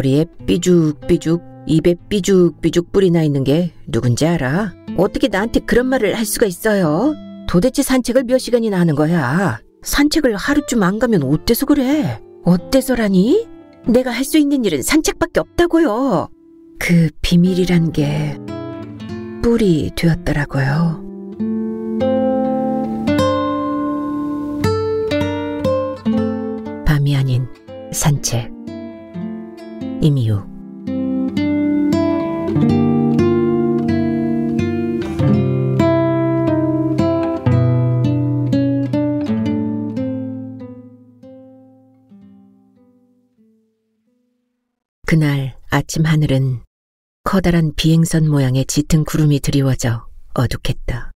머리에 삐죽삐죽, 입에 삐죽삐죽 뿔이 나 있는 게 누군지 알아? 어떻게 나한테 그런 말을 할 수가 있어요? 도대체 산책을 몇 시간이나 하는 거야? 산책을 하루쯤 안 가면 어때서 그래? 어때서라니? 내가 할 수 있는 일은 산책밖에 없다고요. 그 비밀이란 게 뿔이 되었더라고요. 밤이 아닌 산책. 임이욱. 그날 아침 하늘은 커다란 비행선 모양의 짙은 구름이 드리워져 어둑했다.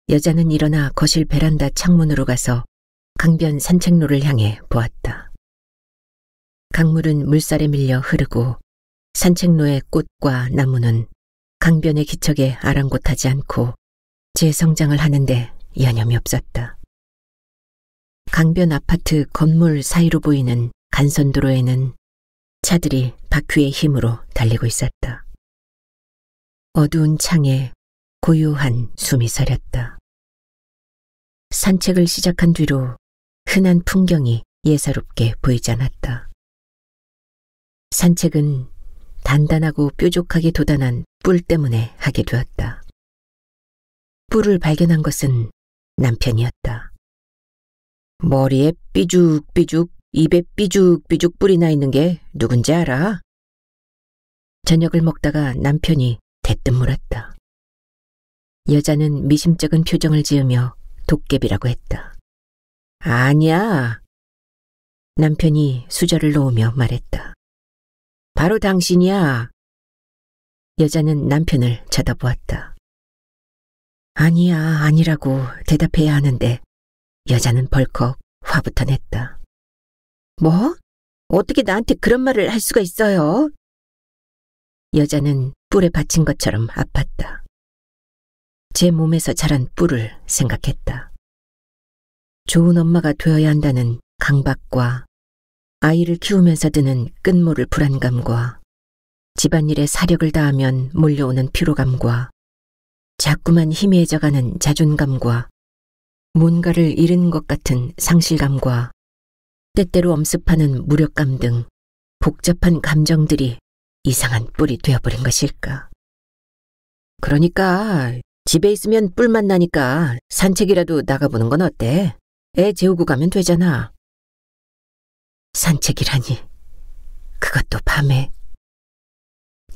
여자는 일어나 거실 베란다 창문으로 가서 강변 산책로를 향해 보았다. 강물은 물살에 밀려 흐르고 산책로의 꽃과 나무는 강변의 기척에 아랑곳하지 않고 재성장을 하는데 여념이 없었다. 강변 아파트 건물 사이로 보이는 간선도로에는 차들이 바퀴의 힘으로 달리고 있었다. 어두운 창에 고요한 숨이 서렸다. 산책을 시작한 뒤로 흔한 풍경이 예사롭게 보이지 않았다. 산책은 단단하고 뾰족하게 돋아난 뿔 때문에 하게 되었다. 뿔을 발견한 것은 남편이었다. 머리에 삐죽삐죽, 입에 삐죽삐죽 뿔이 나 있는 게 누군지 알아? 저녁을 먹다가 남편이 대뜸 물었다. 여자는 미심쩍은 표정을 지으며 도깨비라고 했다. 아니야. 남편이 수저를 놓으며 말했다. 바로 당신이야. 여자는 남편을 쳐다보았다. 아니야, 아니라고 대답해야 하는데 여자는 벌컥 화부터 냈다. 뭐? 어떻게 나한테 그런 말을 할 수가 있어요? 여자는 뿔에 받친 것처럼 아팠다. 제 몸에서 자란 뿔을 생각했다. 좋은 엄마가 되어야 한다는 강박과 아이를 키우면서 드는 끝모를 불안감과 집안일에 사력을 다하면 몰려오는 피로감과 자꾸만 희미해져가는 자존감과 뭔가를 잃은 것 같은 상실감과 때때로 엄습하는 무력감 등 복잡한 감정들이 이상한 뿔이 되어버린 것일까. 그러니까 집에 있으면 뿔만 나니까 산책이라도 나가보는 건 어때? 애 재우고 가면 되잖아. 산책이라니. 그것도 밤에.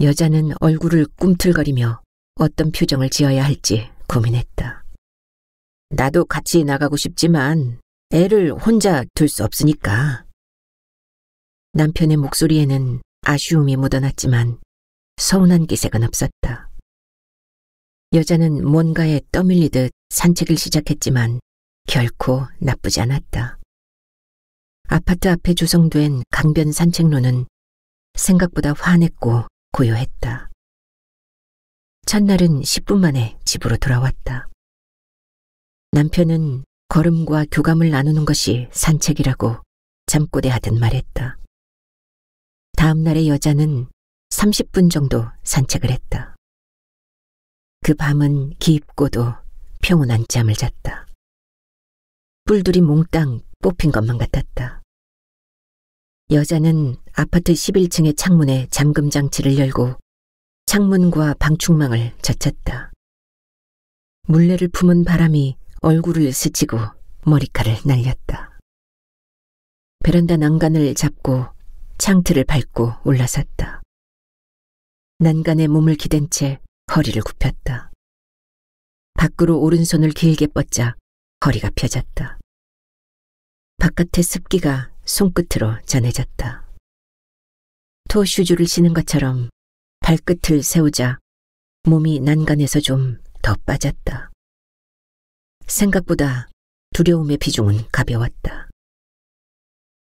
여자는 얼굴을 꿈틀거리며 어떤 표정을 지어야 할지 고민했다. 나도 같이 나가고 싶지만 애를 혼자 둘 수 없으니까. 남편의 목소리에는 아쉬움이 묻어났지만 서운한 기색은 없었다. 여자는 뭔가에 떠밀리듯 산책을 시작했지만 결코 나쁘지 않았다. 아파트 앞에 조성된 강변 산책로는 생각보다 환했고 고요했다. 첫날은 10분 만에 집으로 돌아왔다. 남편은 걸음과 교감을 나누는 것이 산책이라고 잠꼬대하듯 말했다. 다음 날의 여자는 30분 정도 산책을 했다. 그 밤은 깊고도 평온한 잠을 잤다. 뿔들이 몽땅 뽑힌 것만 같았다. 여자는 아파트 11층의 창문에 잠금 장치를 열고 창문과 방충망을 젖혔다. 물레를 품은 바람이 얼굴을 스치고 머리카락을 날렸다. 베란다 난간을 잡고 창틀을 밟고 올라섰다. 난간에 몸을 기댄 채 허리를 굽혔다. 밖으로 오른손을 길게 뻗자 허리가 펴졌다. 바깥의 습기가 손끝으로 전해졌다. 토슈즈를 신은 것처럼 발끝을 세우자 몸이 난간에서 좀 더 빠졌다. 생각보다 두려움의 비중은 가벼웠다.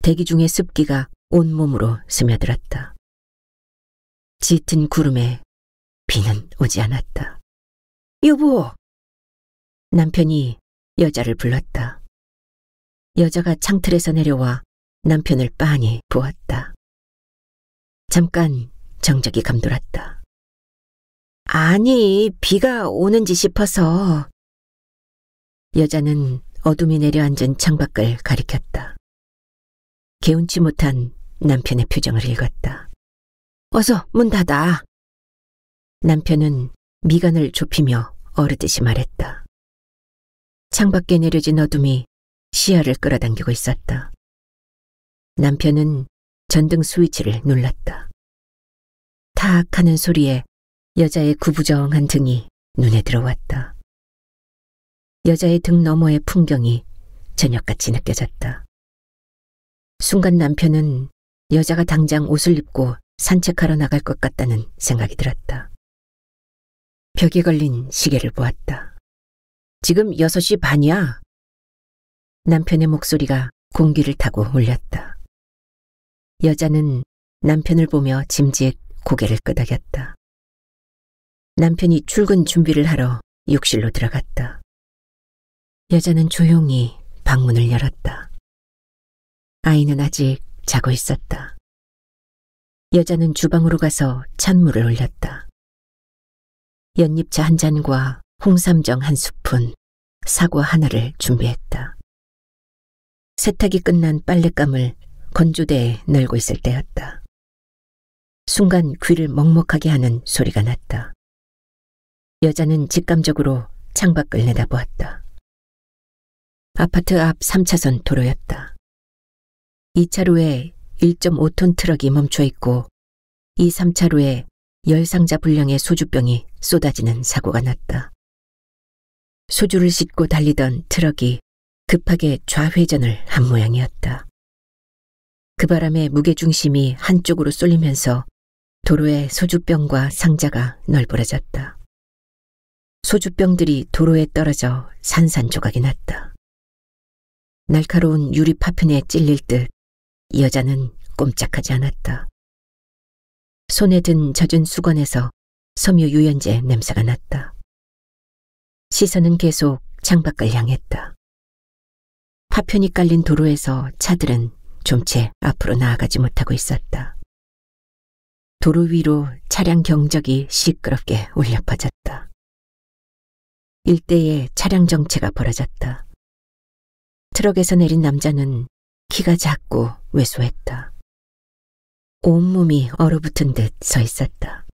대기 중의 습기가 온몸으로 스며들었다. 짙은 구름에 비는 오지 않았다. 여보! 남편이 여자를 불렀다. 여자가 창틀에서 내려와 남편을 빤히 보았다. 잠깐 정적이 감돌았다. 아니, 비가 오는지 싶어서. 여자는 어둠이 내려앉은 창밖을 가리켰다. 개운치 못한 남편의 표정을 읽었다. 어서 문 닫아. 남편은 미간을 좁히며 어르듯이 말했다. 창밖에 내려진 어둠이 시야를 끌어당기고 있었다. 남편은 전등 스위치를 눌렀다. 탁 하는 소리에 여자의 구부정한 등이 눈에 들어왔다. 여자의 등 너머의 풍경이 저녁같이 느껴졌다. 순간 남편은 여자가 당장 옷을 입고 산책하러 나갈 것 같다는 생각이 들었다. 벽에 걸린 시계를 보았다. 지금 6시 반이야. 남편의 목소리가 공기를 타고 울렸다. 여자는 남편을 보며 짐짓 고개를 끄덕였다. 남편이 출근 준비를 하러 욕실로 들어갔다. 여자는 조용히 방문을 열었다. 아이는 아직 자고 있었다. 여자는 주방으로 가서 찬물을 올렸다. 연잎차 한 잔과 홍삼정 한 스푼, 사과 하나를 준비했다. 세탁이 끝난 빨랫감을 건조대에 널고 있을 때였다. 순간 귀를 먹먹하게 하는 소리가 났다. 여자는 직감적으로 창밖을 내다보았다. 아파트 앞 3차선 도로였다. 2차로에 1.5톤 트럭이 멈춰 있고 이 3차로에 10상자 분량의 소주병이 쏟아지는 사고가 났다. 소주를 싣고 달리던 트럭이 급하게 좌회전을 한 모양이었다. 그 바람에 무게중심이 한쪽으로 쏠리면서 도로에 소주병과 상자가 널브러졌다. 소주병들이 도로에 떨어져 산산조각이 났다. 날카로운 유리 파편에 찔릴 듯 여자는 꼼짝하지 않았다. 손에 든 젖은 수건에서 섬유 유연제 냄새가 났다. 시선은 계속 창밖을 향했다. 파편이 깔린 도로에서 차들은 좀채 앞으로 나아가지 못하고 있었다. 도로 위로 차량 경적이 시끄럽게 울려 퍼졌다. 일대에 차량 정체가 벌어졌다. 트럭에서 내린 남자는 키가 작고 왜소했다. 온몸이 얼어붙은 듯 서 있었다.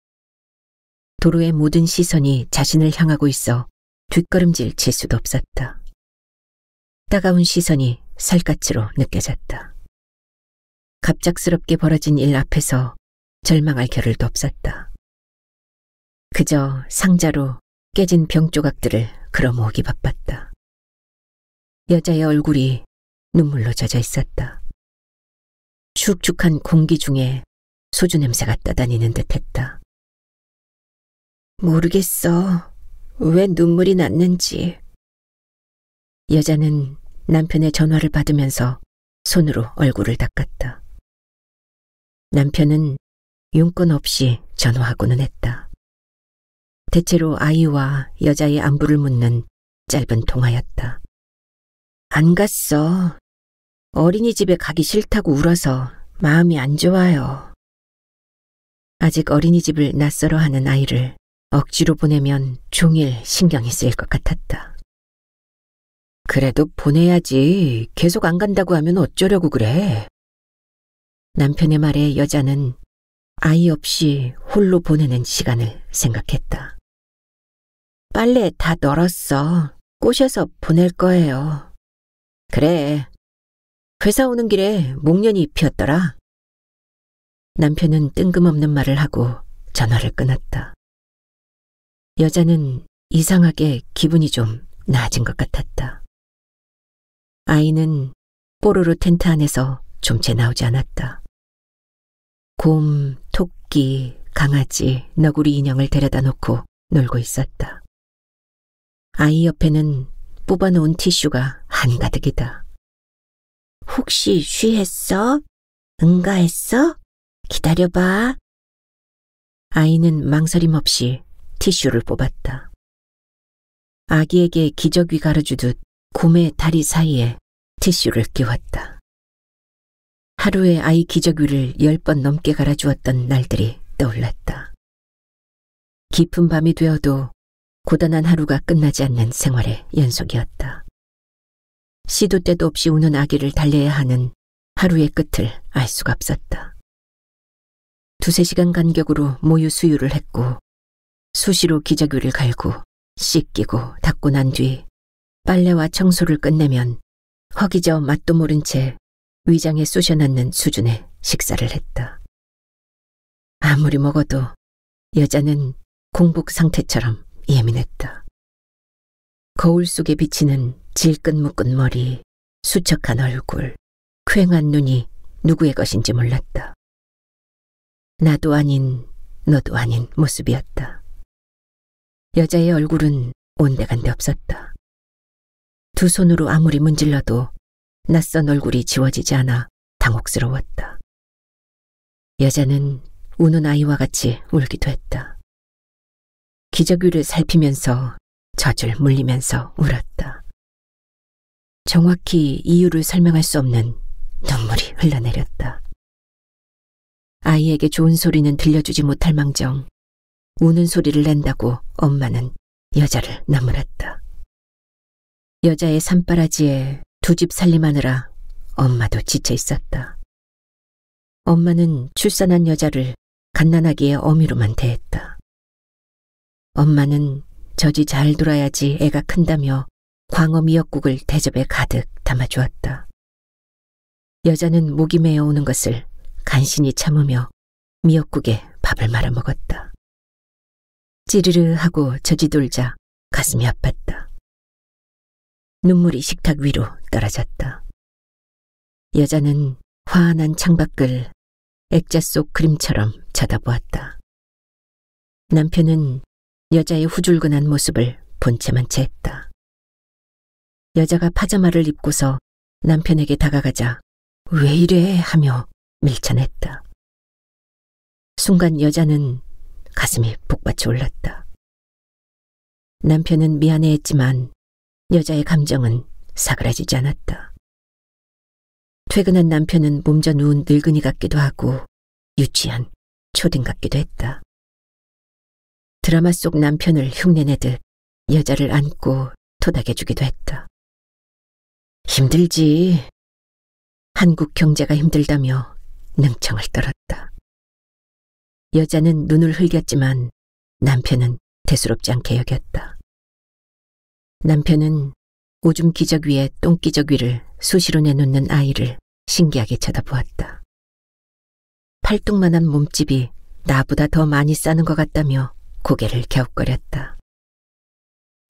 도로의 모든 시선이 자신을 향하고 있어 뒷걸음질 칠 수도 없었다. 따가운 시선이 살갗으로 느껴졌다. 갑작스럽게 벌어진 일 앞에서 절망할 겨를도 없었다. 그저 상자로 깨진 병 조각들을 걸어모으기 바빴다. 여자의 얼굴이 눈물로 젖어 있었다. 축축한 공기 중에 소주 냄새가 떠다니는 듯했다. 모르겠어. 왜 눈물이 났는지. 여자는 남편의 전화를 받으면서 손으로 얼굴을 닦았다. 남편은 용건 없이 전화하고는 했다. 대체로 아이와 여자의 안부를 묻는 짧은 통화였다. 안 갔어. 어린이집에 가기 싫다고 울어서 마음이 안 좋아요. 아직 어린이집을 낯설어 하는 아이를 억지로 보내면 종일 신경이 쓰일 것 같았다. 그래도 보내야지. 계속 안 간다고 하면 어쩌려고 그래. 남편의 말에 여자는 아이 없이 홀로 보내는 시간을 생각했다. 빨래 다 널었어. 꼬셔서 보낼 거예요. 그래. 회사 오는 길에 목련이 피었더라. 남편은 뜬금없는 말을 하고 전화를 끊었다. 여자는 이상하게 기분이 좀 나아진 것 같았다. 아이는 뽀로로 텐트 안에서 좀채 나오지 않았다. 곰, 토끼, 강아지, 너구리 인형을 데려다 놓고 놀고 있었다. 아이 옆에는 뽑아놓은 티슈가 한가득이다. 혹시 쉬했어? 응가했어? 기다려봐. 아이는 망설임 없이 티슈를 뽑았다. 아기에게 기저귀 가려주듯 곰의 다리 사이에 티슈를 끼웠다. 하루에 아이 기저귀를 10번 넘게 갈아주었던 날들이 떠올랐다. 깊은 밤이 되어도 고단한 하루가 끝나지 않는 생활의 연속이었다. 시도 때도 없이 우는 아기를 달래야 하는 하루의 끝을 알 수가 없었다. 2~3시간 간격으로 모유 수유를 했고 수시로 기저귀를 갈고 씻기고 닦고 난 뒤 빨래와 청소를 끝내면 허기져 맛도 모른 채 위장에 쑤셔넣는 수준의 식사를 했다. 아무리 먹어도 여자는 공복 상태처럼 예민했다. 거울 속에 비치는 질끈 묶은 머리, 수척한 얼굴, 퀭한 눈이 누구의 것인지 몰랐다. 나도 아닌 너도 아닌 모습이었다. 여자의 얼굴은 온데간데 없었다. 두 손으로 아무리 문질러도 낯선 얼굴이 지워지지 않아 당혹스러웠다. 여자는 우는 아이와 같이 울기도 했다. 기저귀를 살피면서 젖을 물리면서 울었다. 정확히 이유를 설명할 수 없는 눈물이 흘러내렸다. 아이에게 좋은 소리는 들려주지 못할 망정 우는 소리를 낸다고 엄마는 여자를 나무랐다. 여자의 산바라지에 두 집 살림하느라 엄마도 지쳐 있었다. 엄마는 출산한 여자를 갓난아기의 어미로만 대했다. 엄마는 젖이 잘 돌아야지 애가 큰다며 광어 미역국을 대접에 가득 담아주었다. 여자는 목이 메어 오는 것을 간신히 참으며 미역국에 밥을 말아 먹었다. 찌르르 하고 젖이 돌자 가슴이 아팠다. 눈물이 식탁 위로 떨어졌다. 여자는 환한 창밖을 액자 속 그림처럼 쳐다보았다. 남편은 여자의 후줄근한 모습을 본체만 채 했다. 여자가 파자마를 입고서 남편에게 다가가자 왜 이래 하며 밀쳐냈다. 순간 여자는 가슴이 복받쳐 올랐다. 남편은 미안해했지만 여자의 감정은 사그라지지 않았다. 퇴근한 남편은 몸져 누운 늙은이 같기도 하고 유치한 초딩 같기도 했다. 드라마 속 남편을 흉내내듯 여자를 안고 토닥여주기도 했다. 힘들지. 한국 경제가 힘들다며 능청을 떨었다. 여자는 눈을 흘겼지만 남편은 대수롭지 않게 여겼다. 남편은 오줌 기저귀에 똥기저귀를 수시로 내놓는 아이를 신기하게 쳐다보았다. 팔뚝만한 몸집이 나보다 더 많이 싸는 것 같다며 고개를 갸웃거렸다.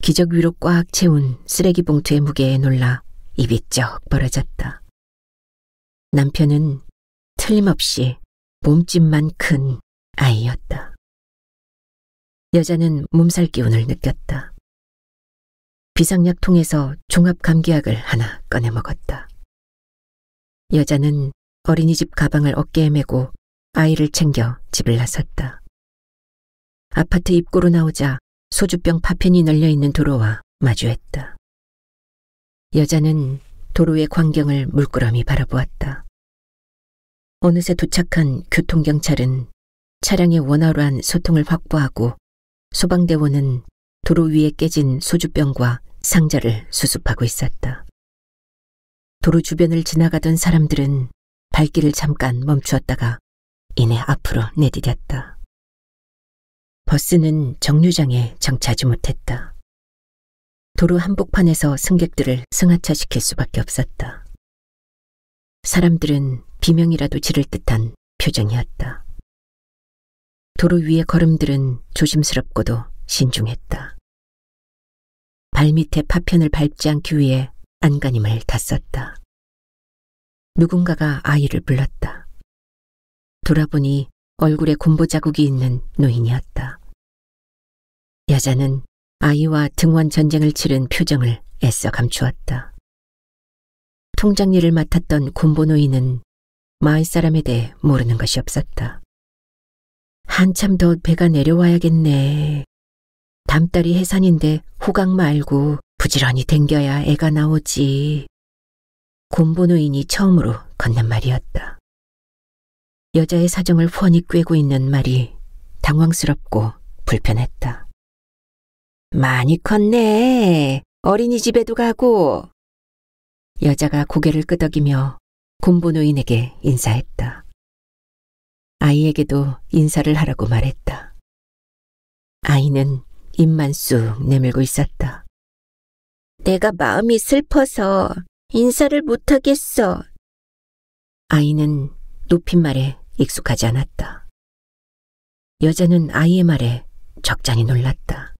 기저귀로 꽉 채운 쓰레기 봉투의 무게에 놀라 입이 쩍 벌어졌다. 남편은 틀림없이 몸집만 큰 아이였다. 여자는 몸살 기운을 느꼈다. 비상약통에서 종합감기약을 하나 꺼내 먹었다. 여자는 어린이집 가방을 어깨에 메고 아이를 챙겨 집을 나섰다. 아파트 입구로 나오자 소주병 파편이 널려있는 도로와 마주했다. 여자는 도로의 광경을 물끄러미 바라보았다. 어느새 도착한 교통경찰은 차량의 원활한 소통을 확보하고 소방대원은 도로 위에 깨진 소주병과 상자를 수습하고 있었다. 도로 주변을 지나가던 사람들은 발길을 잠깐 멈추었다가 이내 앞으로 내디뎠다. 버스는 정류장에 정차하지 못했다. 도로 한복판에서 승객들을 승하차시킬 수밖에 없었다. 사람들은 비명이라도 지를 듯한 표정이었다. 도로 위의 걸음들은 조심스럽고도 신중했다. 발밑에 파편을 밟지 않기 위해 안간힘을 다 썼다. 누군가가 아이를 불렀다. 돌아보니 얼굴에 곰보 자국이 있는 노인이었다. 여자는 아이와 등원 전쟁을 치른 표정을 애써 감추었다. 통장 일을 맡았던 곰보 노인은 마을 사람에 대해 모르는 것이 없었다. 한참 더 배가 내려와야겠네. 담달이 해산인데 호강 말고 부지런히 댕겨야 애가 나오지. 곰보 노인이 처음으로 건넨 말이었다. 여자의 사정을 훤히 꿰고 있는 말이 당황스럽고 불편했다. 많이 컸네. 어린이집에도 가고. 여자가 고개를 끄덕이며 곰보노인에게 인사했다. 아이에게도 인사를 하라고 말했다. 아이는 입만 쑥 내밀고 있었다. 내가 마음이 슬퍼서 인사를 못하겠어. 아이는 높임말에 익숙하지 않았다. 여자는 아이의 말에 적잖이 놀랐다.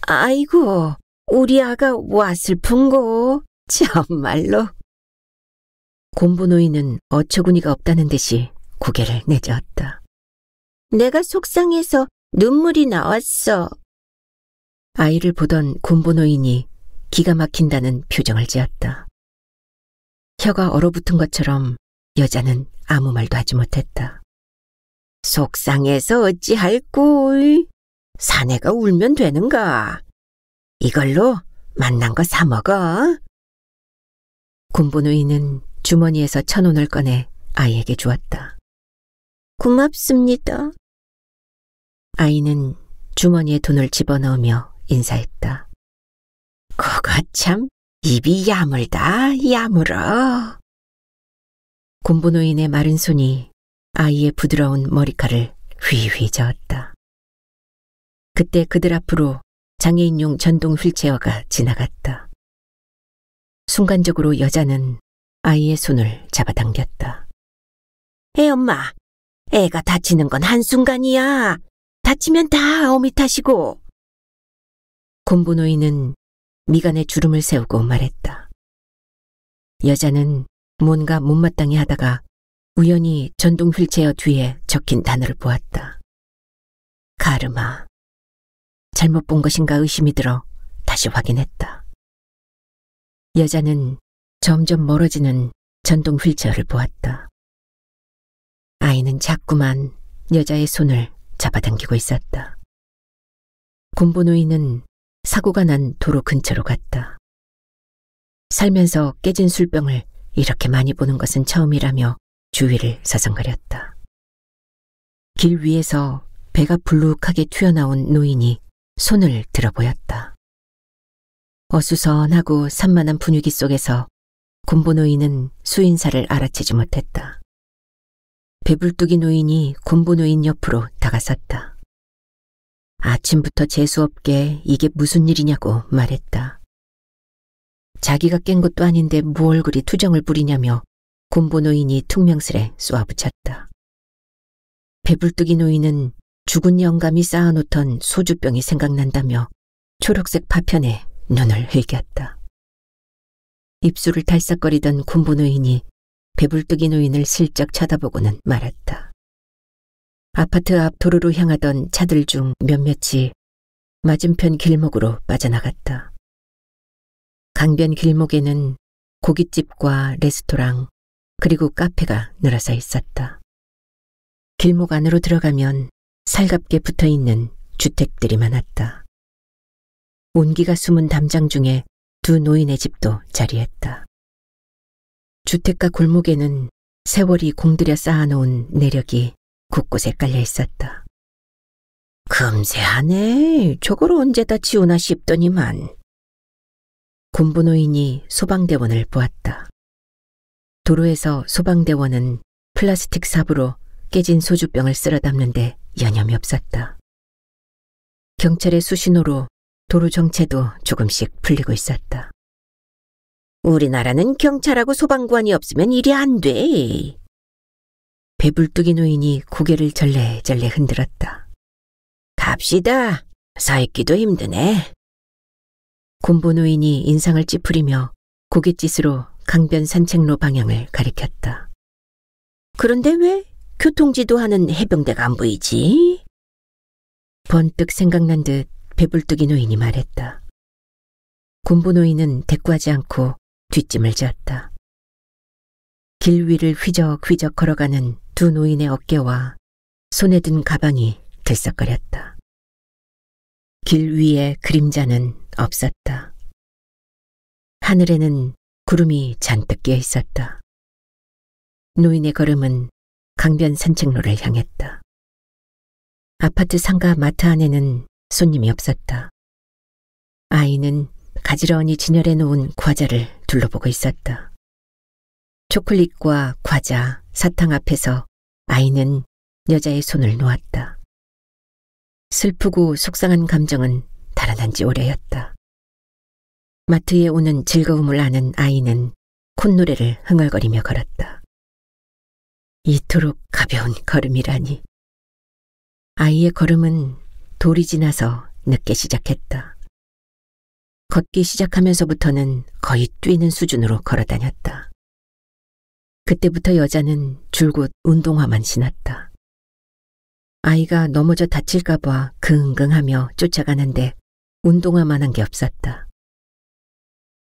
아이고, 우리 아가 와 슬픈고. 참말로. 곰보노인은 어처구니가 없다는 듯이 고개를 내저었다. 내가 속상해서 눈물이 나왔어. 아이를 보던 곰보노인이 기가 막힌다는 표정을 지었다. 혀가 얼어붙은 것처럼 여자는 아무 말도 하지 못했다. 속상해서 어찌할꼬. 사내가 울면 되는가. 이걸로 만난 거 사 먹어. 곰보노인은 주머니에서 1,000원을 꺼내 아이에게 주었다. 고맙습니다. 아이는 주머니에 돈을 집어넣으며 인사했다. 그거 참 입이 야물다 야물어. 곰보노인의 마른 손이 아이의 부드러운 머리칼을 휘휘 저었다. 그때 그들 앞으로 장애인용 전동 휠체어가 지나갔다. 순간적으로 여자는 아이의 손을 잡아당겼다. 애엄마, 애가 다치는 건 한순간이야. 다치면 다 어미 탓이고. 곰보노인은 미간에 주름을 세우고 말했다. 여자는 뭔가 못마땅해 하다가 우연히 전동 휠체어 뒤에 적힌 단어를 보았다. 가르마. 잘못 본 것인가 의심이 들어 다시 확인했다. 여자는 점점 멀어지는 전동 휠체어를 보았다. 아이는 자꾸만 여자의 손을 잡아당기고 있었다. 곰보노인은 사고가 난 도로 근처로 갔다. 살면서 깨진 술병을 이렇게 많이 보는 것은 처음이라며 주위를 서성거렸다. 길 위에서 배가 불룩하게 튀어나온 노인이 손을 들어 보였다. 어수선하고 산만한 분위기 속에서 곰보노인은 수인사를 알아채지 못했다. 배불뚝이 노인이 곰보노인 옆으로 다가섰다. 아침부터 재수없게 이게 무슨 일이냐고 말했다. 자기가 깬 것도 아닌데 뭘 그리 투정을 부리냐며 곰보노인이 퉁명스레 쏘아붙였다. 배불뚝이 노인은 죽은 영감이 쌓아놓던 소주병이 생각난다며 초록색 파편에 눈을 흘겼다. 입술을 달싹거리던 곰보노인이 배불뚝이 노인을 슬쩍 쳐다보고는 말았다. 아파트 앞 도로로 향하던 차들 중 몇몇이 맞은편 길목으로 빠져나갔다. 강변 길목에는 고깃집과 레스토랑 그리고 카페가 늘어서 있었다. 길목 안으로 들어가면 살갑게 붙어있는 주택들이 많았다. 온기가 숨은 담장 중에 두 노인의 집도 자리했다. 주택가 골목에는 세월이 공들여 쌓아놓은 내력이 곳곳에 깔려 있었다. 금세하네. 저걸 언제 다 치우나 싶더니만. 곰보노인이 소방대원을 보았다. 도로에서 소방대원은 플라스틱 삽으로 깨진 소주병을 쓸어 담는데 여념이 없었다. 경찰의 수신호로 도로 정체도 조금씩 풀리고 있었다. 우리나라는 경찰하고 소방관이 없으면 일이 안 돼. 배불뚝이 노인이 고개를 절레절레 흔들었다. 갑시다. 서 있기도 힘드네. 곰보노인이 인상을 찌푸리며 고갯짓으로 강변 산책로 방향을 가리켰다. 그런데 왜 교통지도 하는 해병대가 안 보이지? 번뜩 생각난 듯 배불뚝이 노인이 말했다. 곰보노인은 대꾸하지 않고 뒷짐을 지었다. 길 위를 휘적휘적 걸어가는 두 노인의 어깨와 손에 든 가방이 들썩거렸다. 길 위에 그림자는 없었다. 하늘에는 구름이 잔뜩 끼어 있었다. 노인의 걸음은 강변 산책로를 향했다. 아파트 상가 마트 안에는 손님이 없었다. 아이는 가지런히 진열해 놓은 과자를 둘러보고 있었다. 초콜릿과 과자, 사탕 앞에서 아이는 여자의 손을 놓았다. 슬프고 속상한 감정은 달아난 지 오래였다. 마트에 오는 즐거움을 아는 아이는 콧노래를 흥얼거리며 걸었다. 이토록 가벼운 걸음이라니. 아이의 걸음은 돌이 지나서 늦게 시작했다. 걷기 시작하면서부터는 거의 뛰는 수준으로 걸어다녔다. 그때부터 여자는 줄곧 운동화만 신었다. 아이가 넘어져 다칠까봐 긍긍하며 쫓아가는데 운동화만 한 게 없었다.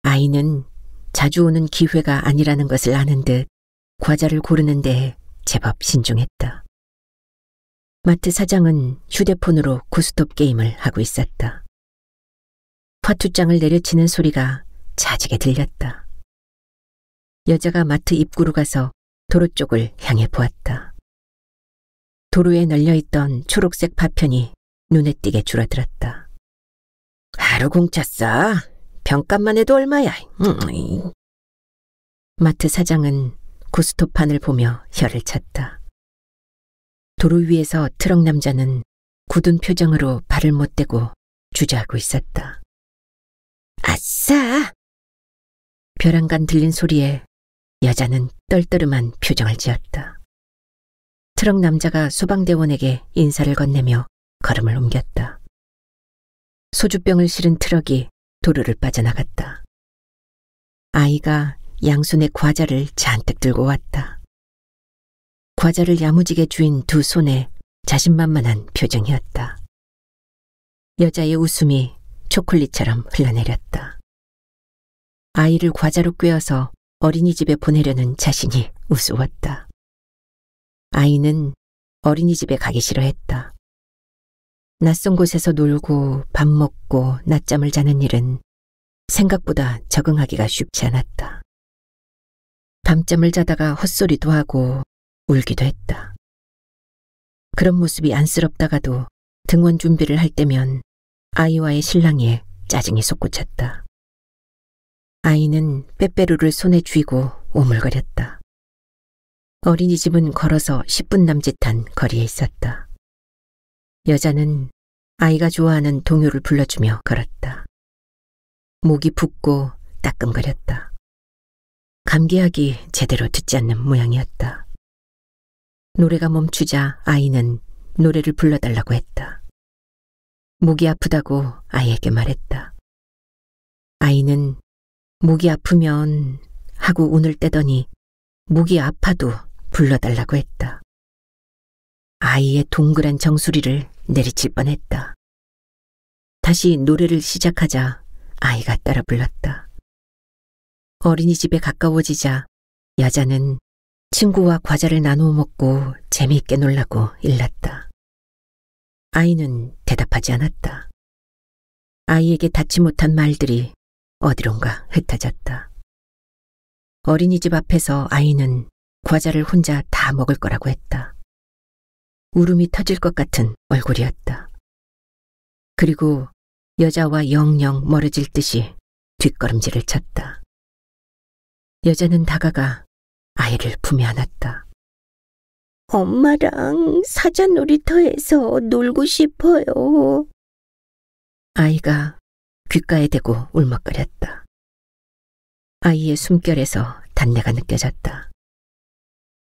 아이는 자주 오는 기회가 아니라는 것을 아는 듯 과자를 고르는 데에 제법 신중했다. 마트 사장은 휴대폰으로 고스톱 게임을 하고 있었다. 화투장을 내려치는 소리가 잦게 들렸다. 여자가 마트 입구로 가서 도로 쪽을 향해 보았다. 도로에 널려있던 초록색 파편이 눈에 띄게 줄어들었다. 하루 공짜 싸. 병값만 해도 얼마야. 마트 사장은 고스톱판을 보며 혀를 찼다. 도로 위에서 트럭 남자는 굳은 표정으로 발을 못 대고 주저하고 있었다. 아싸! 벼랑간 들린 소리에 여자는 떨떠름한 표정을 지었다. 트럭 남자가 소방대원에게 인사를 건네며 걸음을 옮겼다. 소주병을 실은 트럭이 도로를 빠져나갔다. 아이가 양손에 과자를 잔뜩 들고 왔다. 과자를 야무지게 쥐인 두 손에 자신만만한 표정이었다. 여자의 웃음이 초콜릿처럼 흘러내렸다. 아이를 과자로 꿰어서 어린이집에 보내려는 자신이 우스웠다. 아이는 어린이집에 가기 싫어했다. 낯선 곳에서 놀고 밥 먹고 낮잠을 자는 일은 생각보다 적응하기가 쉽지 않았다. 밤잠을 자다가 헛소리도 하고 울기도 했다. 그런 모습이 안쓰럽다가도 등원 준비를 할 때면 아이와의 실랑이에 짜증이 솟구쳤다. 아이는 빼빼로를 손에 쥐고 오물거렸다. 어린이집은 걸어서 10분 남짓한 거리에 있었다. 여자는 아이가 좋아하는 동요를 불러주며 걸었다. 목이 붓고 따끔거렸다. 감기약이 제대로 듣지 않는 모양이었다. 노래가 멈추자 아이는 노래를 불러달라고 했다. 목이 아프다고 아이에게 말했다. 아이는 목이 아프면 하고 운을 떼더니 목이 아파도 불러달라고 했다. 아이의 동그란 정수리를 내리칠 뻔했다. 다시 노래를 시작하자 아이가 따라 불렀다. 어린이집에 가까워지자 여자는 친구와 과자를 나누어 먹고 재미있게 놀라고 일렀다. 아이는 대답하지 않았다. 아이에게 닿지 못한 말들이 어디론가 흩어졌다. 어린이집 앞에서 아이는 과자를 혼자 다 먹을 거라고 했다. 울음이 터질 것 같은 얼굴이었다. 그리고 여자와 영영 멀어질 듯이 뒷걸음질을 쳤다. 여자는 다가가 아이를 품에 안았다. 엄마랑 사자 놀이터에서 놀고 싶어요. 아이가 귓가에 대고 울먹거렸다. 아이의 숨결에서 단내가 느껴졌다.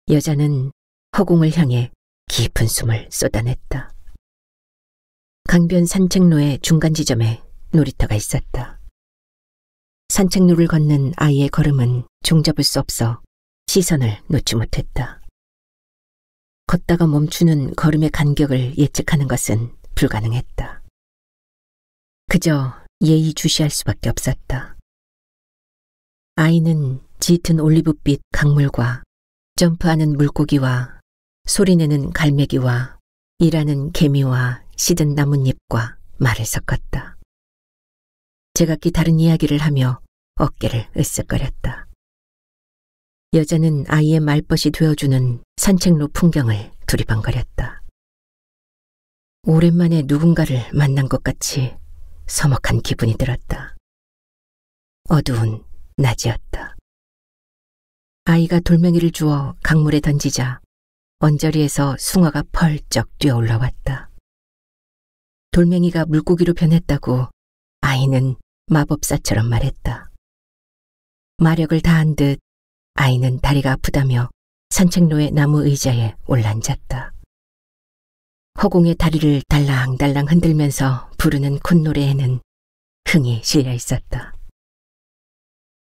여자는 허공을 향해 깊은 숨을 쏟아냈다. 강변 산책로의 중간 지점에 놀이터가 있었다. 산책로를 걷는 아이의 걸음은 종잡을 수 없어 시선을 놓지 못했다. 걷다가 멈추는 걸음의 간격을 예측하는 것은 불가능했다. 그저 예의주시할 수밖에 없었다. 아이는 짙은 올리브빛 강물과 점프하는 물고기와 소리내는 갈매기와 일하는 개미와 시든 나뭇잎과 말을 섞었다. 제각기 다른 이야기를 하며 어깨를 으쓱거렸다. 여자는 아이의 말벗이 되어주는 산책로 풍경을 두리번거렸다. 오랜만에 누군가를 만난 것 같이 서먹한 기분이 들었다. 어두운 낮이었다. 아이가 돌멩이를 주워 강물에 던지자 언저리에서 숭어가 펄쩍 뛰어 올라왔다. 돌멩이가 물고기로 변했다고 아이는 마법사처럼 말했다. 마력을 다한 듯 아이는 다리가 아프다며 산책로의 나무 의자에 올라앉았다. 허공의 다리를 달랑달랑 흔들면서 부르는 콧노래에는 흥이 실려 있었다.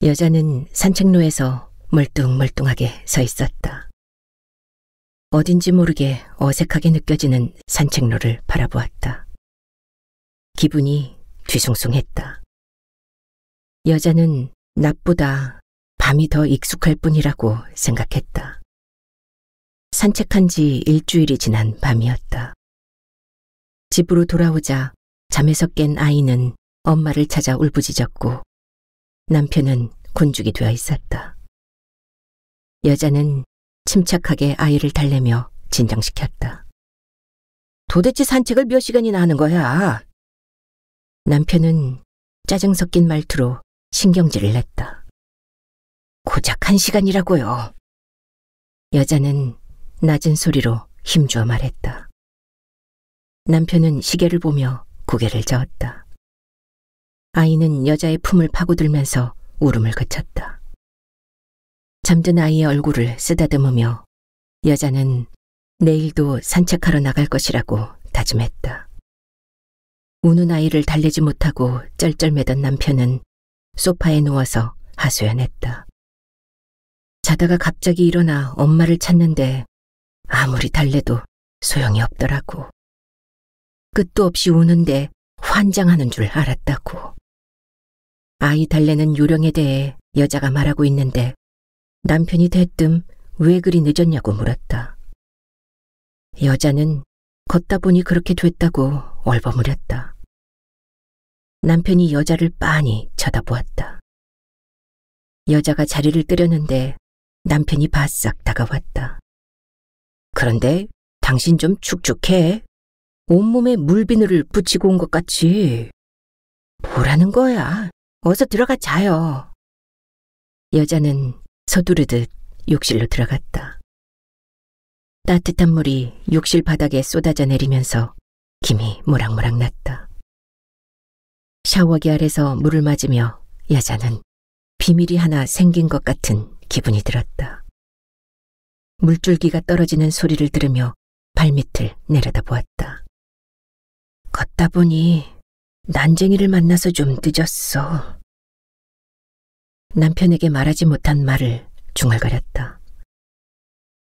여자는 산책로에서 멀뚱멀뚱하게 서 있었다. 어딘지 모르게 어색하게 느껴지는 산책로를 바라보았다. 기분이 뒤숭숭했다. 여자는 낮보다 밤이 더 익숙할 뿐이라고 생각했다. 산책한 지 일주일이 지난 밤이었다. 집으로 돌아오자 잠에서 깬 아이는 엄마를 찾아 울부짖었고 남편은 곤죽이 되어 있었다. 여자는 침착하게 아이를 달래며 진정시켰다. 도대체 산책을 몇 시간이나 하는 거야? 남편은 짜증 섞인 말투로 신경질을 냈다. 고작 1시간이라고요. 여자는 낮은 소리로 힘주어 말했다. 남편은 시계를 보며 고개를 저었다. 아이는 여자의 품을 파고들면서 울음을 그쳤다. 잠든 아이의 얼굴을 쓰다듬으며 여자는 내일도 산책하러 나갈 것이라고 다짐했다. 우는 아이를 달래지 못하고 쩔쩔매던 남편은 소파에 누워서 하소연했다. 자다가 갑자기 일어나 엄마를 찾는데 아무리 달래도 소용이 없더라고. 끝도 없이 우는데 환장하는 줄 알았다고. 아이 달래는 요령에 대해 여자가 말하고 있는데 남편이 대뜸 왜 그리 늦었냐고 물었다. 여자는 걷다 보니 그렇게 됐다고 얼버무렸다. 남편이 여자를 빤히 쳐다보았다. 여자가 자리를 뜨려는데 남편이 바싹 다가왔다. 그런데 당신 좀 축축해. 온몸에 물비늘을 붙이고 온 것 같이. 뭐라는 거야? 어서 들어가 자요. 여자는 서두르듯 욕실로 들어갔다. 따뜻한 물이 욕실 바닥에 쏟아져 내리면서 김이 모락모락 났다. 샤워기 아래서 물을 맞으며 여자는 비밀이 하나 생긴 것 같은 기분이 들었다. 물줄기가 떨어지는 소리를 들으며 발밑을 내려다보았다. 걷다 보니 난쟁이를 만나서 좀 늦었어. 남편에게 말하지 못한 말을 중얼거렸다.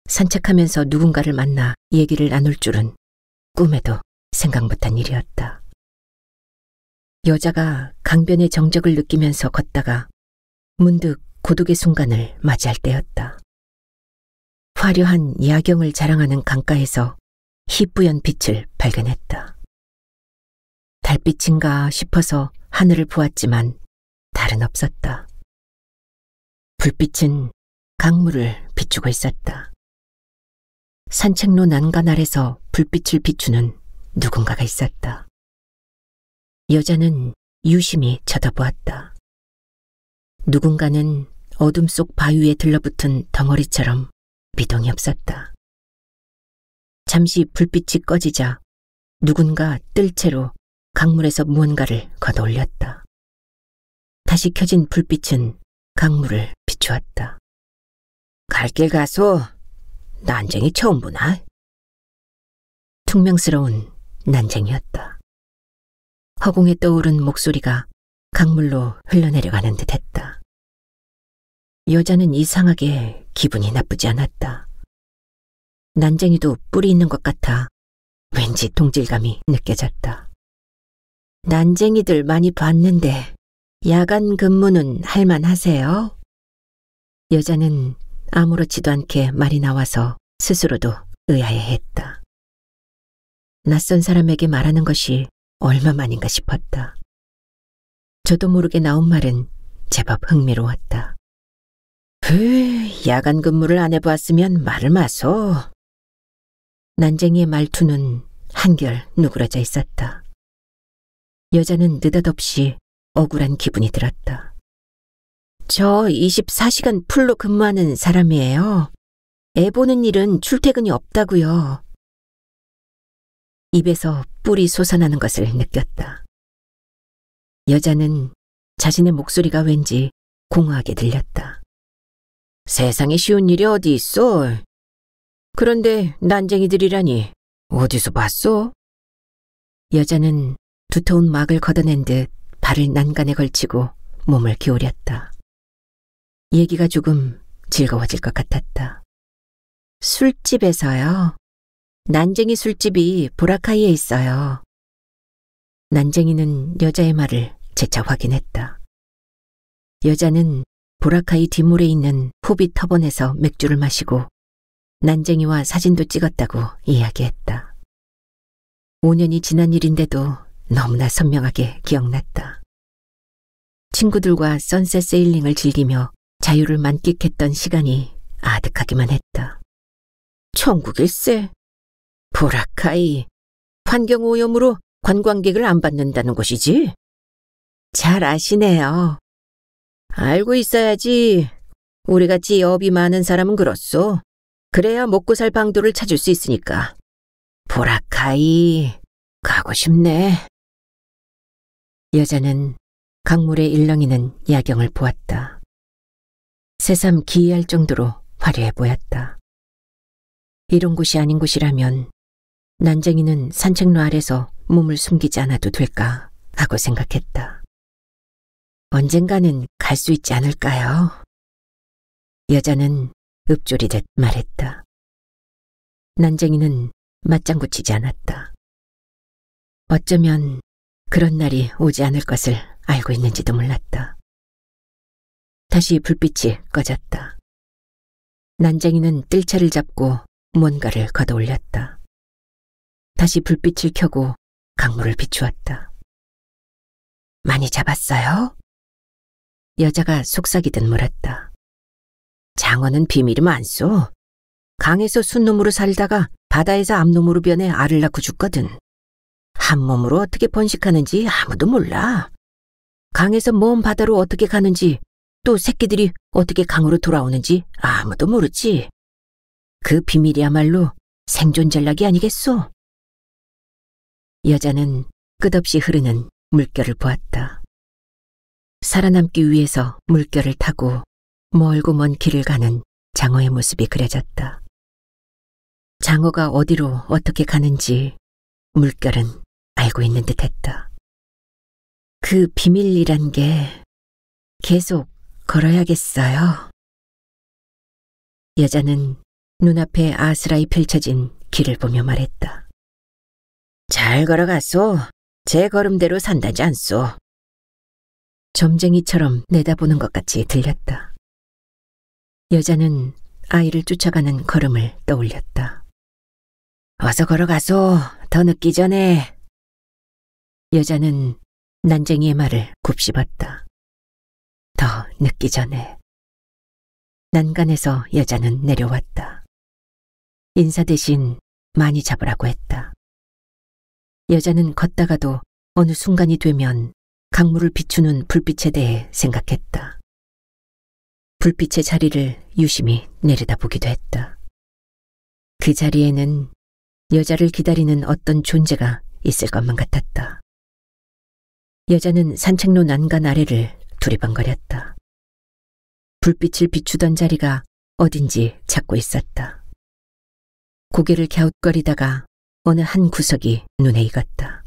산책하면서 누군가를 만나 얘기를 나눌 줄은 꿈에도 생각 못한 일이었다. 여자가 강변의 정적을 느끼면서 걷다가 문득 고독의 순간을 맞이할 때였다. 화려한 야경을 자랑하는 강가에서 희뿌연 빛을 발견했다. 달빛인가 싶어서 하늘을 보았지만 달은 없었다. 불빛은 강물을 비추고 있었다. 산책로 난간 아래서 불빛을 비추는 누군가가 있었다. 여자는 유심히 쳐다보았다. 누군가는 어둠 속 바위에 들러붙은 덩어리처럼 미동이 없었다. 잠시 불빛이 꺼지자 누군가 뜰채로 강물에서 무언가를 걷어올렸다. 다시 켜진 불빛은 강물을 비추었다. 갈 길 가소. 난쟁이 처음 보나? 퉁명스러운 난쟁이였다. 허공에 떠오른 목소리가 강물로 흘러내려가는 듯했다. 여자는 이상하게 기분이 나쁘지 않았다. 난쟁이도 뿔이 있는 것 같아 왠지 동질감이 느껴졌다. 난쟁이들 많이 봤는데 야간 근무는 할만하세요? 여자는 아무렇지도 않게 말이 나와서 스스로도 의아해했다. 낯선 사람에게 말하는 것이 얼마만인가 싶었다. 저도 모르게 나온 말은 제법 흥미로웠다. 야간 근무를 안 해보았으면 말을 마소. 난쟁이의 말투는 한결 누그러져 있었다. 여자는 느닷없이 억울한 기분이 들었다. 저 24시간 풀로 근무하는 사람이에요. 애 보는 일은 출퇴근이 없다고요. 입에서 뿔이 솟아나는 것을 느꼈다. 여자는 자신의 목소리가 왠지 공허하게 들렸다. 세상에 쉬운 일이 어디 있어? 그런데 난쟁이들이라니 어디서 봤어? 여자는 두터운 막을 걷어낸 듯 발을 난간에 걸치고 몸을 기울였다. 얘기가 조금 즐거워질 것 같았다. 술집에서요. 난쟁이 술집이 보라카이에 있어요. 난쟁이는 여자의 말을 재차 확인했다. 여자는 보라카이 뒷물에 있는 호비 터번에서 맥주를 마시고 난쟁이와 사진도 찍었다고 이야기했다. 5년이 지난 일인데도 너무나 선명하게 기억났다. 친구들과 선셋 세일링을 즐기며 자유를 만끽했던 시간이 아득하기만 했다. 천국일세. 보라카이. 환경오염으로 관광객을 안 받는다는 곳이지? 잘 아시네요. 알고 있어야지. 우리같이 업이 많은 사람은 그렇소. 그래야 먹고 살 방도를 찾을 수 있으니까. 보라카이, 가고 싶네. 여자는 강물에 일렁이는 야경을 보았다. 새삼 기이할 정도로 화려해 보였다. 이런 곳이 아닌 곳이라면 난쟁이는 산책로 아래서 몸을 숨기지 않아도 될까 하고 생각했다. 언젠가는 갈 수 있지 않을까요? 여자는 읊조리듯 말했다. 난쟁이는 맞장구 치지 않았다. 어쩌면 그런 날이 오지 않을 것을 알고 있는지도 몰랐다. 다시 불빛이 꺼졌다. 난쟁이는 뜰채를 잡고 뭔가를 걷어 올렸다. 다시 불빛을 켜고 강물을 비추었다. 많이 잡았어요? 여자가 속삭이듯 물었다. 장어는 비밀이 많소. 강에서 순놈으로 살다가 바다에서 암놈으로 변해 알을 낳고 죽거든. 한 몸으로 어떻게 번식하는지 아무도 몰라. 강에서 먼 바다로 어떻게 가는지 또 새끼들이 어떻게 강으로 돌아오는지 아무도 모르지. 그 비밀이야말로 생존 전략이 아니겠소? 여자는 끝없이 흐르는 물결을 보았다. 살아남기 위해서 물결을 타고 멀고 먼 길을 가는 장어의 모습이 그려졌다. 장어가 어디로 어떻게 가는지 물결은 알고 있는 듯했다. 그 비밀이란 게 계속 걸어야겠어요. 여자는 눈앞에 아스라이 펼쳐진 길을 보며 말했다. 잘 걸어갔소. 제 걸음대로 산다지 않소. 점쟁이처럼 내다보는 것 같이 들렸다. 여자는 아이를 쫓아가는 걸음을 떠올렸다. 어서 걸어가소. 더 늦기 전에. 여자는 난쟁이의 말을 곱씹었다. 더 늦기 전에. 난간에서 여자는 내려왔다. 인사 대신 많이 잡으라고 했다. 여자는 걷다가도 어느 순간이 되면 강물을 비추는 불빛에 대해 생각했다. 불빛의 자리를 유심히 내려다보기도 했다. 그 자리에는 여자를 기다리는 어떤 존재가 있을 것만 같았다. 여자는 산책로 난간 아래를 두리번거렸다. 불빛을 비추던 자리가 어딘지 찾고 있었다. 고개를 갸웃거리다가 어느 한 구석이 눈에 익었다.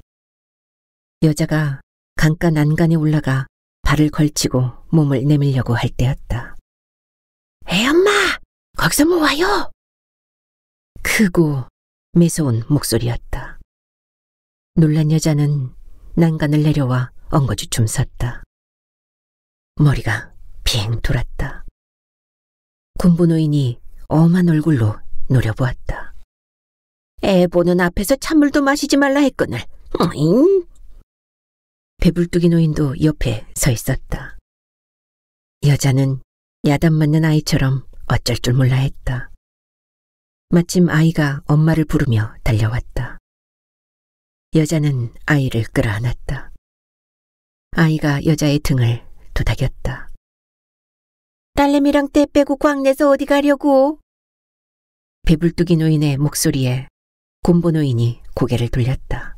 여자가 강가 난간에 올라가 발을 걸치고 몸을 내밀려고 할 때였다. 애엄마! 거기서 뭐 와요? 크고 매서운 목소리였다. 놀란 여자는 난간을 내려와 엉거주춤 섰다. 머리가 빙 돌았다. 군부 노인이 엄한 얼굴로 노려보았다. 애 보는 앞에서 찬물도 마시지 말라 했거늘. 어잉? 배불뚝이 노인도 옆에 서 있었다. 여자는 야단 맞는 아이처럼 어쩔 줄 몰라 했다. 마침 아이가 엄마를 부르며 달려왔다. 여자는 아이를 끌어안았다. 아이가 여자의 등을 도닥였다. 딸내미랑 떼 빼고 광내서 어디 가려고? 배불뚝이 노인의 목소리에 곰보 노인이 고개를 돌렸다.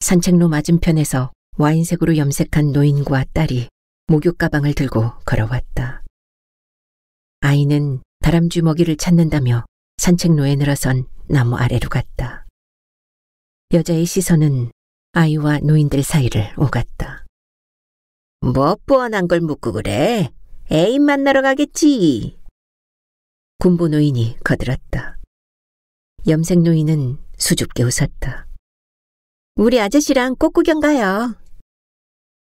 산책로 맞은편에서 와인색으로 염색한 노인과 딸이 목욕 가방을 들고 걸어왔다. 아이는 다람쥐 먹이를 찾는다며 산책로에 늘어선 나무 아래로 갔다. 여자의 시선은 아이와 노인들 사이를 오갔다. 뭐 뻔한 걸 묻고 그래? 애인 만나러 가겠지. 군보 노인이 거들었다. 염색 노인은 수줍게 웃었다. 우리 아저씨랑 꽃구경 가요.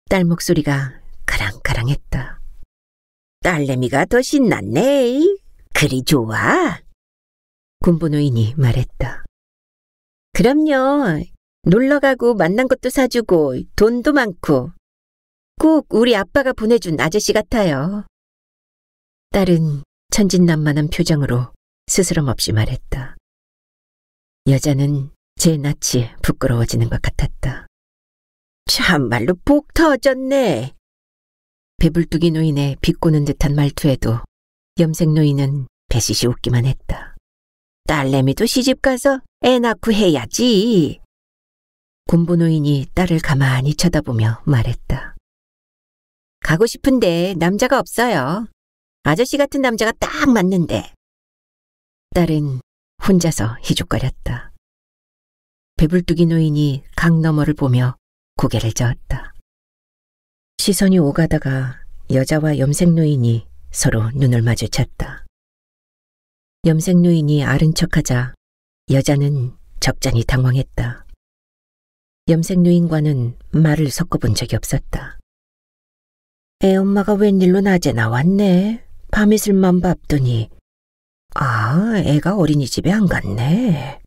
딸 목소리가 가랑가랑했다. 딸내미가 더 신났네. 그리 좋아. 군보 노인이 말했다. 그럼요. 놀러가고 만난 것도 사주고 돈도 많고 꼭 우리 아빠가 보내준 아저씨 같아요. 딸은 천진난만한 표정으로 스스럼 없이 말했다. 여자는 제 낯이 부끄러워지는 것 같았다. 참말로 복 터졌네. 배불뚝이 노인의 비꼬는 듯한 말투에도 염색 노인은 배시시 웃기만 했다. 딸내미도 시집가서 애 낳고 해야지. 곰보 노인이 딸을 가만히 쳐다보며 말했다. 가고 싶은데 남자가 없어요. 아저씨 같은 남자가 딱 맞는데. 딸은 혼자서 희죽거렸다. 배불뚝이 노인이 강 너머를 보며 고개를 저었다. 시선이 오가다가 여자와 염색 노인이 서로 눈을 마주쳤다. 염색 노인이 아른 척하자 여자는 적잖이 당황했다. 염색 노인과는 말을 섞어본 적이 없었다. 애 엄마가 웬일로 낮에 나왔네. 밤이슬만 밟더니 아, 애가 어린이집에 안 갔네.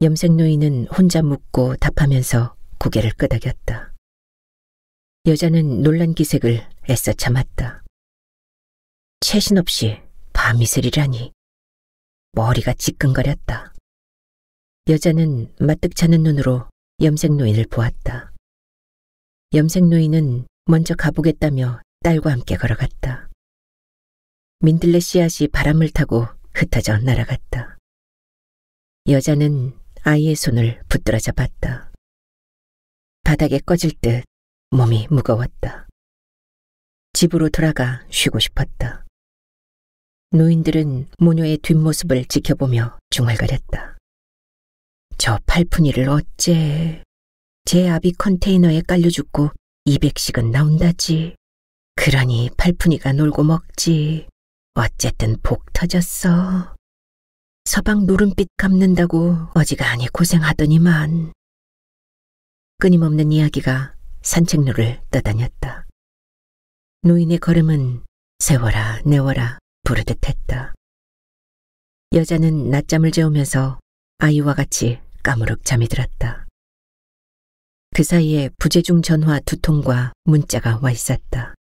염색 노인은 혼자 묻고 답하면서 고개를 끄덕였다. 여자는 놀란 기색을 애써 참았다. 채신 없이 밤이슬이라니. 머리가 지끈거렸다. 여자는 마뜩찮은 눈으로 염색 노인을 보았다. 염색 노인은 먼저 가보겠다며 딸과 함께 걸어갔다. 민들레 씨앗이 바람을 타고 흩어져 날아갔다. 여자는 아이의 손을 붙들어 잡았다. 바닥에 꺼질 듯 몸이 무거웠다. 집으로 돌아가 쉬고 싶었다. 노인들은 모녀의 뒷모습을 지켜보며 중얼거렸다. 저 팔푼이를 어째 제 아비 컨테이너에 깔려 죽고 200씩은 나온다지. 그러니 팔푼이가 놀고 먹지. 어쨌든 복 터졌어. 서방 노른빛 갚는다고 어지간히 고생하더니만. 끊임없는 이야기가 산책로를 떠다녔다. 노인의 걸음은 세워라 내워라 부르듯했다. 여자는 낮잠을 재우면서 아이와 같이 까무룩 잠이 들었다. 그 사이에 부재중 전화 2통과 문자가 와 있었다.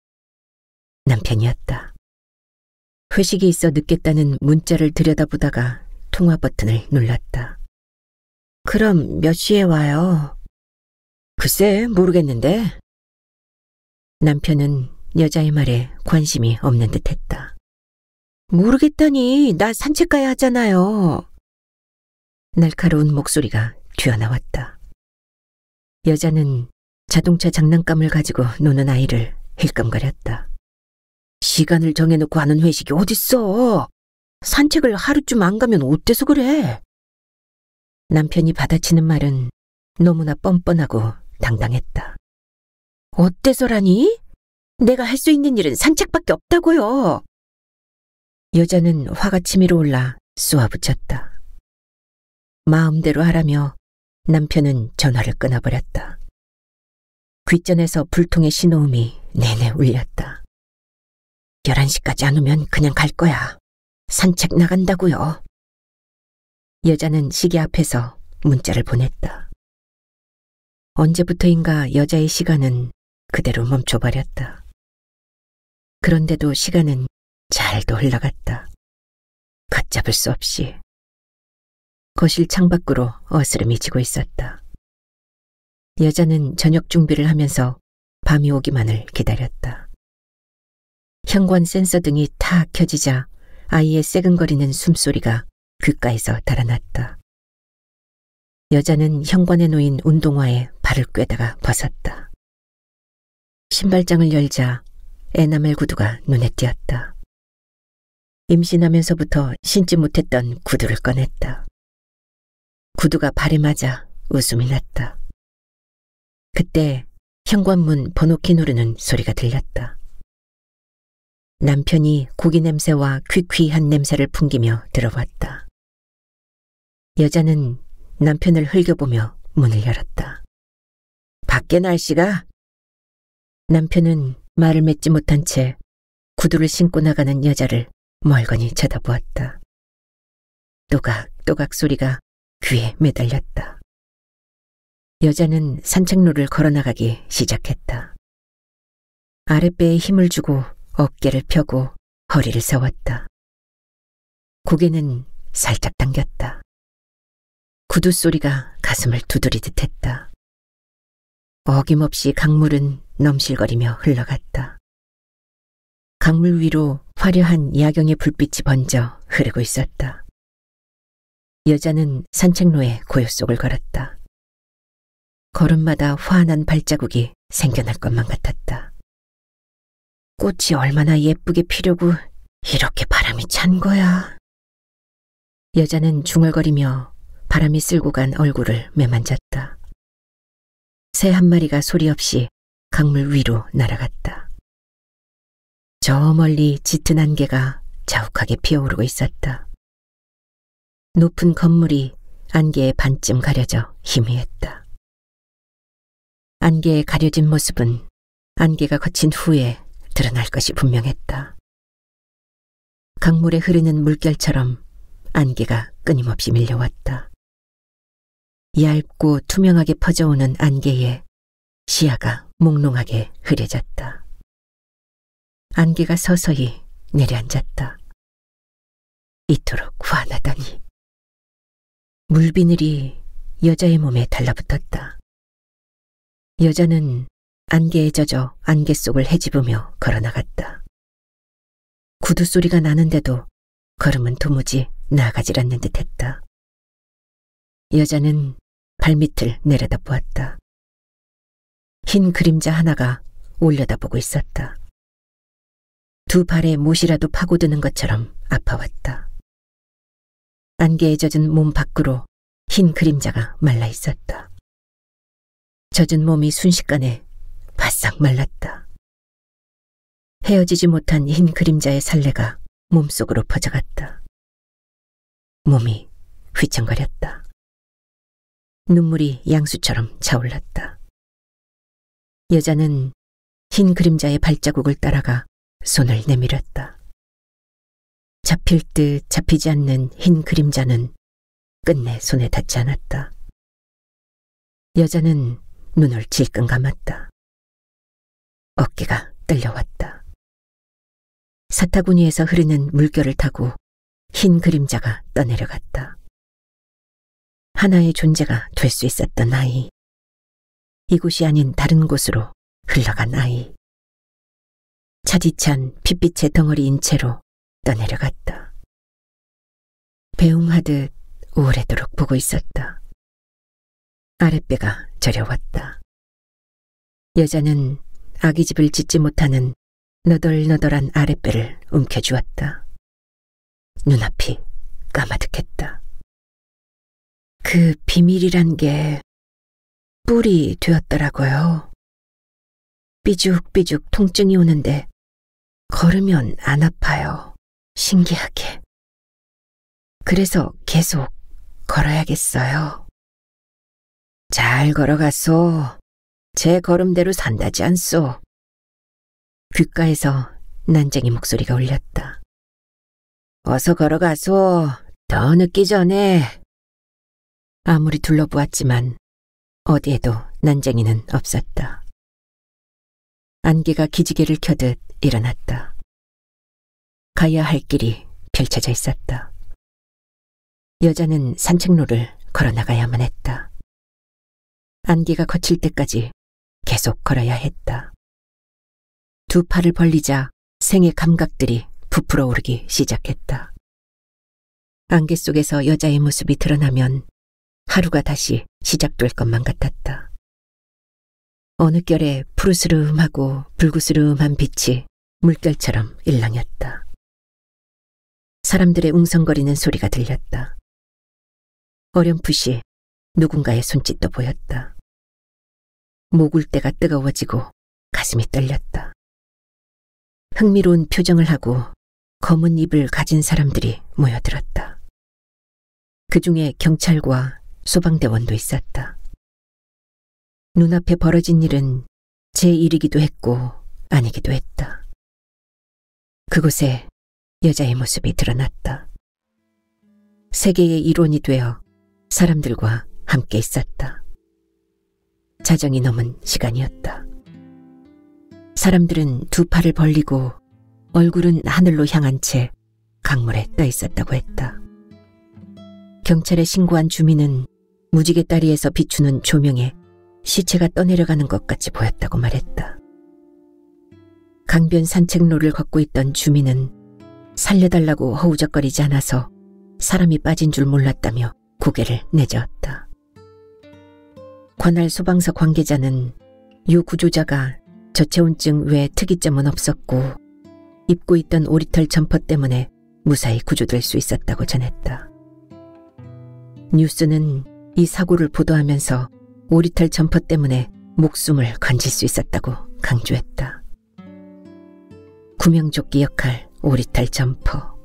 남편이었다. 회식이 있어 늦겠다는 문자를 들여다보다가 통화 버튼을 눌렀다. 그럼 몇 시에 와요? 글쎄 모르겠는데. 남편은 여자의 말에 관심이 없는 듯했다. 모르겠다니 나 산책 가야 하잖아요. 날카로운 목소리가 튀어나왔다. 여자는 자동차 장난감을 가지고 노는 아이를 힐끔거렸다. 시간을 정해놓고 하는 회식이 어딨어. 산책을 하루쯤 안 가면 어때서 그래. 남편이 받아치는 말은 너무나 뻔뻔하고 당당했다. 어때서라니? 내가 할 수 있는 일은 산책밖에 없다고요. 여자는 화가 치밀어 올라 쏘아붙였다. 마음대로 하라며 남편은 전화를 끊어버렸다. 귓전에서 불통의 신호음이 내내 울렸다. 11시까지 안 오면 그냥 갈 거야. 산책 나간다고요. 여자는 시계 앞에서 문자를 보냈다. 언제부터인가 여자의 시간은 그대로 멈춰버렸다. 그런데도 시간은 잘도 흘러갔다. 걷잡을 수 없이. 거실 창밖으로 어스름이 지고 있었다. 여자는 저녁 준비를 하면서 밤이 오기만을 기다렸다. 현관 센서 등이 탁 켜지자 아이의 새근거리는 숨소리가 귓가에서 달아났다. 여자는 현관에 놓인 운동화에 발을 꿰다가 벗었다. 신발장을 열자 에나멜 구두가 눈에 띄었다. 임신하면서부터 신지 못했던 구두를 꺼냈다. 구두가 발에 맞아 웃음이 났다. 그때 현관문 번호키 누르는 소리가 들렸다. 남편이 고기 냄새와 퀴퀴한 냄새를 풍기며 들어왔다. 여자는 남편을 흘겨보며 문을 열었다. 밖에 날씨가? 남편은 말을 맺지 못한 채 구두를 신고 나가는 여자를 멀거니 쳐다보았다. 또각또각 소리가 귀에 매달렸다. 여자는 산책로를 걸어나가기 시작했다. 아랫배에 힘을 주고 어깨를 펴고 허리를 세웠다. 고개는 살짝 당겼다. 구두 소리가 가슴을 두드리듯 했다. 어김없이 강물은 넘실거리며 흘러갔다. 강물 위로 화려한 야경의 불빛이 번져 흐르고 있었다. 여자는 산책로에 고요속을 걸었다. 걸음마다 환한 발자국이 생겨날 것만 같았다. 꽃이 얼마나 예쁘게 피려고 이렇게 바람이 찬 거야. 여자는 중얼거리며 바람이 쓸고 간 얼굴을 매만졌다. 새 한 마리가 소리 없이 강물 위로 날아갔다. 저 멀리 짙은 안개가 자욱하게 피어오르고 있었다. 높은 건물이 안개에 반쯤 가려져 희미했다. 안개에 가려진 모습은 안개가 거친 후에 드러날 것이 분명했다. 강물에 흐르는 물결처럼 안개가 끊임없이 밀려왔다. 얇고 투명하게 퍼져오는 안개에 시야가 몽롱하게 흐려졌다. 안개가 서서히 내려앉았다. 이토록 환하다니. 물비늘이 여자의 몸에 달라붙었다. 여자는 안개에 젖어 안개 속을 헤집으며 걸어나갔다. 구두 소리가 나는데도 걸음은 도무지 나아가질 않는 듯했다. 여자는 발밑을 내려다보았다. 흰 그림자 하나가 올려다보고 있었다. 두 발에 못이라도 파고드는 것처럼 아파왔다. 안개에 젖은 몸 밖으로 흰 그림자가 말라 있었다. 젖은 몸이 순식간에 바싹 말랐다. 헤어지지 못한 흰 그림자의 살레가 몸속으로 퍼져갔다. 몸이 휘청거렸다. 눈물이 양수처럼 차올랐다. 여자는 흰 그림자의 발자국을 따라가 손을 내밀었다. 잡힐 듯 잡히지 않는 흰 그림자는 끝내 손에 닿지 않았다. 여자는 눈을 질끈 감았다. 어깨가 떨려왔다. 사타구니에서 흐르는 물결을 타고 흰 그림자가 떠내려갔다. 하나의 존재가 될 수 있었던 아이. 이곳이 아닌 다른 곳으로 흘러간 아이. 차디찬 핏빛의 덩어리인 채로 떠내려갔다. 배웅하듯 오래도록 보고 있었다. 아랫배가 저려왔다. 여자는 아기집을 짓지 못하는 너덜너덜한 아랫배를 움켜쥐었다. 눈앞이 까마득했다. 그 비밀이란 게 뿔이 되었더라고요. 삐죽삐죽 통증이 오는데 걸으면 안 아파요. 신기하게. 그래서 계속 걸어야겠어요. 잘 걸어갔소. 제 걸음대로 산다지 않소. 귓가에서 난쟁이 목소리가 울렸다. 어서 걸어가소. 더 늦기 전에. 아무리 둘러보았지만 어디에도 난쟁이는 없었다. 안개가 기지개를 켜듯 일어났다. 가야 할 길이 펼쳐져 있었다. 여자는 산책로를 걸어 나가야만 했다. 안개가 거칠 때까지 계속 걸어야 했다. 두 팔을 벌리자 생의 감각들이 부풀어 오르기 시작했다. 안개 속에서 여자의 모습이 드러나면 하루가 다시 시작될 것만 같았다. 어느 결에 푸르스름하고 불구스름한 빛이 물결처럼 일렁였다. 사람들의 웅성거리는 소리가 들렸다. 어렴풋이 누군가의 손짓도 보였다. 목울대가 뜨거워지고 가슴이 떨렸다. 흥미로운 표정을 하고 검은 입을 가진 사람들이 모여들었다. 그 중에 경찰과 소방대원도 있었다. 눈앞에 벌어진 일은 제 일이기도 했고 아니기도 했다. 그곳에 여자의 모습이 드러났다. 세계의 일원이 되어 사람들과 함께 있었다. 자정이 넘은 시간이었다. 사람들은 두 팔을 벌리고 얼굴은 하늘로 향한 채 강물에 떠 있었다고 했다. 경찰에 신고한 주민은 무지개 다리에서 비추는 조명에 시체가 떠내려가는 것 같이 보였다고 말했다. 강변 산책로를 걷고 있던 주민은 살려달라고 허우적거리지 않아서 사람이 빠진 줄 몰랐다며 고개를 내저었다. 관할 소방서 관계자는 유 구조자가 저체온증 외 특이점은 없었고 입고 있던 오리털 점퍼 때문에 무사히 구조될 수 있었다고 전했다. 뉴스는 이 사고를 보도하면서 오리털 점퍼 때문에 목숨을 건질 수 있었다고 강조했다. 구명조끼 역할 오리털 점퍼,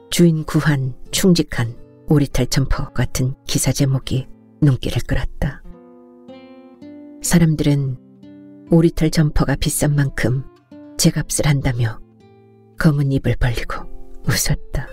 주인 구한 충직한 오리털 점퍼 같은 기사 제목이 눈길을 끌었다. 사람들은 오리털 점퍼가 비싼 만큼 제값을 한다며 검은 입을 벌리고 웃었다.